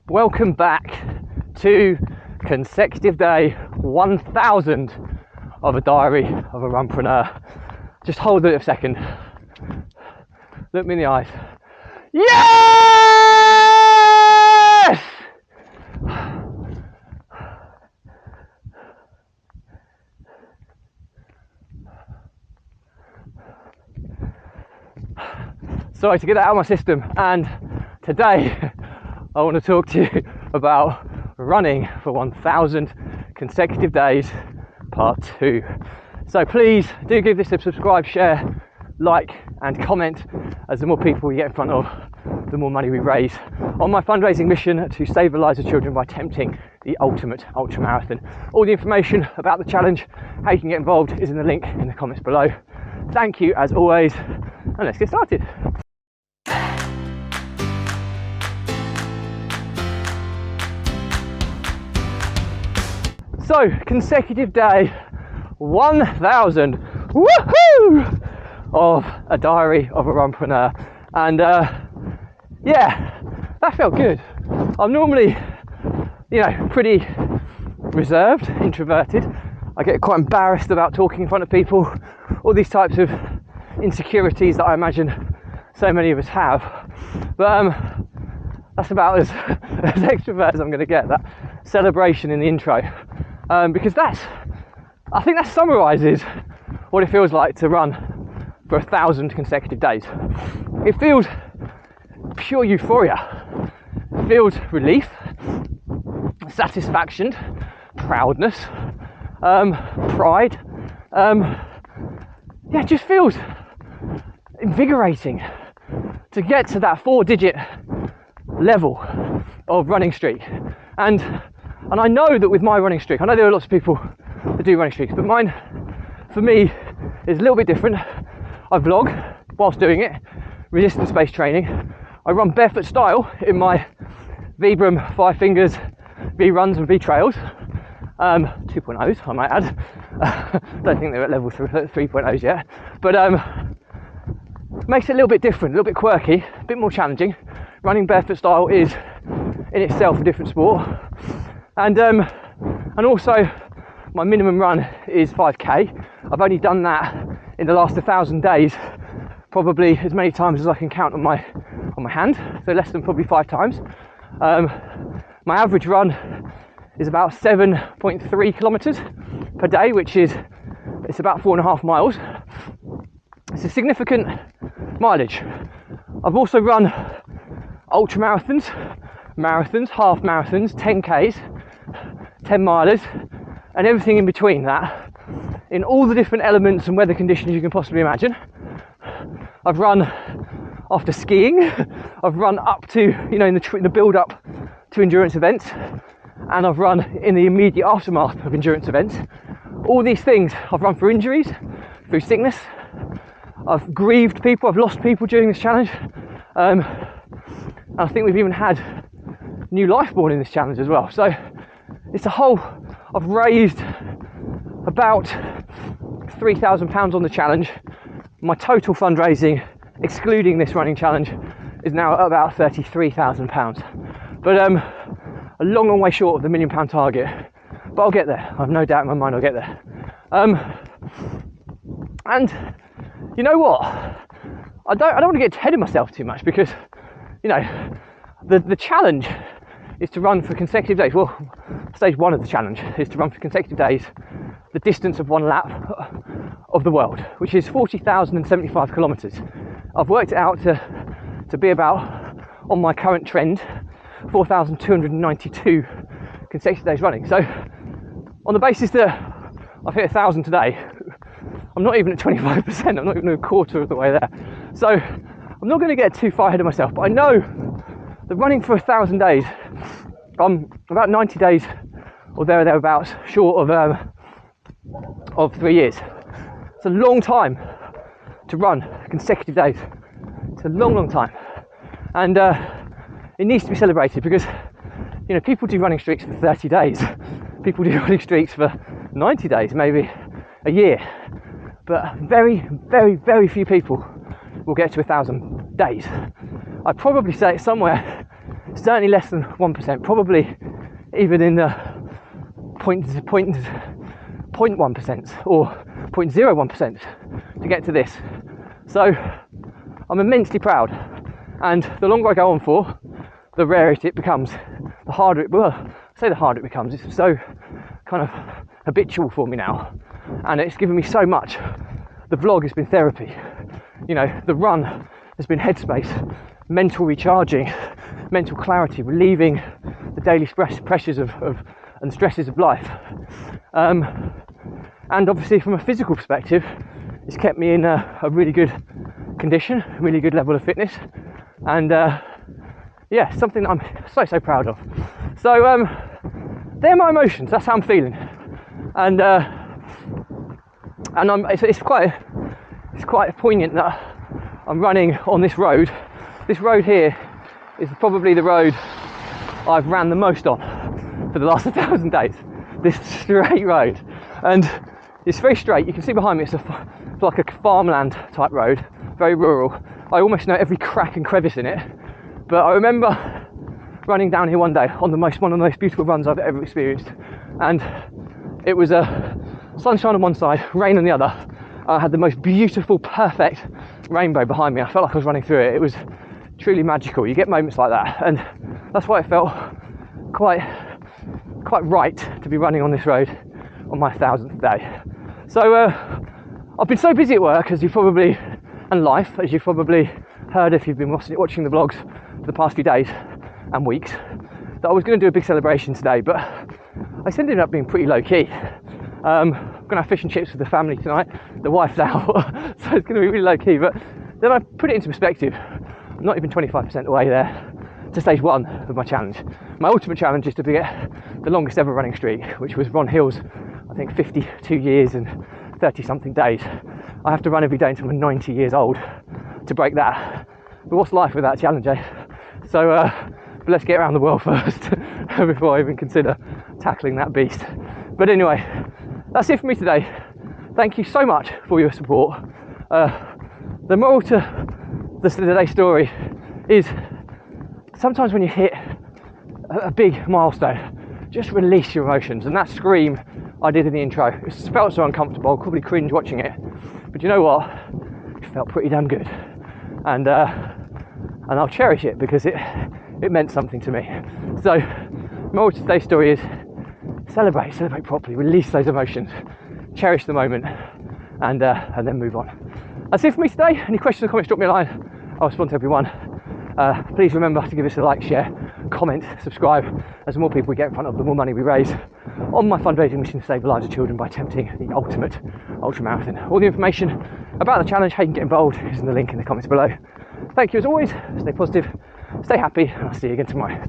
Welcome back to consecutive day 1000 of a diary of a runpreneur. Just hold it a second. Look me in the eyes. Yes! Sorry to get that out of my system, and today I want to talk to you about running for 1000 consecutive days, part 2. So please do give this a subscribe, share, like and comment, as the more people we get in front of, the more money we raise on my fundraising mission to save the lives of children by attempting the ultimate ultramarathon. All the information about the challenge, how you can get involved, is in the link in the comments below. Thank you as always, and let's get started. So, consecutive day 1000, woohoo, of a diary of a runpreneur, and yeah, that felt good. I'm normally, pretty reserved, introverted. I get quite embarrassed about talking in front of people, all these types of insecurities that I imagine so many of us have, but that's about as extrovert as I'm going to get. That celebration in the intro. Because I think that summarises what it feels like to run for 1000 consecutive days. It feels pure euphoria. It feels relief, satisfaction, proudness, pride. It just feels invigorating to get to that 4-digit level of running streak. And I know that with my running streak, I know there are lots of people that do running streaks, but mine, for me, is a little bit different. I vlog whilst doing it, resistance-based training. I run barefoot style in my Vibram 5 Fingers V runs and V trails, 2.0s I might add. Don't think they're at level 3.0s yet, but makes it a little bit different, a little bit quirky, a bit more challenging. Running barefoot style is in itself a different sport. And also my minimum run is 5k. I've only done that in the last 1000 days probably as many times as I can count on my hand, so less than probably 5 times. My average run is about 7.3 kilometers per day, it's about 4.5 miles. It's a significant mileage. I've also run ultra marathons, half marathons, 10Ks, 10 milers, and everything in between that, in all the different elements and weather conditions you can possibly imagine. I've run after skiing, I've run up to, in the build up to endurance events, and I've run in the immediate aftermath of endurance events. All these things, I've run for injuries, through sickness, I've grieved people, I've lost people during this challenge, and I think we've even had new life born in this challenge as well. So it's I've raised about £3,000 on the challenge. My total fundraising, excluding this running challenge, is now about £33,000. But a long way short of the £1 million target. But I'll get there. I've no doubt in my mind I'll get there. And you know what? I don't want to get ahead of myself too much, because the challenge is to run for consecutive days. Well, stage 1 of the challenge is to run for consecutive days the distance of one lap of the world, which is 40,075 kilometers. I've worked it out to be about, on my current trend, 4,292 consecutive days running. So on the basis that I've hit 1,000 today, I'm not even at 25%, I'm not even a quarter of the way there. So I'm not going to get too far ahead of myself, but I know that running for 1,000 days, I'm about 90 days or thereabouts short of 3 years. It's a long time to run consecutive days. It's a long time, and it needs to be celebrated, because people do running streaks for 30 days, people do running streaks for 90 days, maybe a year, but very, very, very few people will get to 1,000 days. I'd probably say it's somewhere certainly less than 1%, probably even in the 0.1% or 0.01% to get to this. So I'm immensely proud, and the longer I go on for, the rarer it becomes, the harder it becomes. It's so kind of habitual for me now, and it's given me so much. The vlog has been therapy, the run has been headspace, mental recharging, mental clarity, relieving the daily pressures and stresses of life. And obviously from a physical perspective, it's kept me in a really good condition, really good level of fitness, and something I'm so proud of. So they're my emotions, that's how I'm feeling, and it's quite poignant that I'm running on this road. This road here is probably the road I've ran the most on for the last 1,000 days. This straight road, and it's very straight. You can see behind me it's like a farmland type road, very rural. I almost know every crack and crevice in it. But I remember running down here one day on one of the most beautiful runs I've ever experienced, and it was sunshine on one side, rain on the other. I had the most beautiful, perfect rainbow behind me. I felt like I was running through it. It was truly magical. You get moments like that, and that's why it felt quite right to be running on this road on my 1,000th day. So I've been so busy at work, and life, as you've probably heard if you've been watching the vlogs for the past few days and weeks, that I was going to do a big celebration today, but I ended up being pretty low key. I'm going to have fish and chips with the family tonight. The wife's out, so it's going to be really low key. But then I put it into perspective. I'm not even 25% away there to stage 1 of my challenge. My ultimate challenge is to get the longest ever running streak, which was Ron Hill's, I think, 52 years and 30 something days. I have to run every day until I'm 90 years old to break that. But what's life without a challenge, eh? So but let's get around the world first before I even consider tackling that beast. But anyway, that's it for me today. Thank you so much for your support. The moral to today's story is sometimes when you hit a big milestone, just release your emotions. And that scream I did in the intro, it felt so uncomfortable. I'll probably cringe watching it, but you know what? It felt pretty damn good, and I'll cherish it because it meant something to me. So, moral to today's story is celebrate properly, release those emotions, cherish the moment, and then move on. That's it for me today. Any questions or comments, drop me a line. I'll respond to everyone. Please remember to give us a like, share, comment, subscribe. As the more people we get in front of, the more money we raise on my fundraising mission to save the lives of children by attempting the ultimate ultramarathon. All the information about the challenge, how you can get involved, is in the link in the comments below. Thank you as always. Stay positive, stay happy, and I'll see you again tomorrow.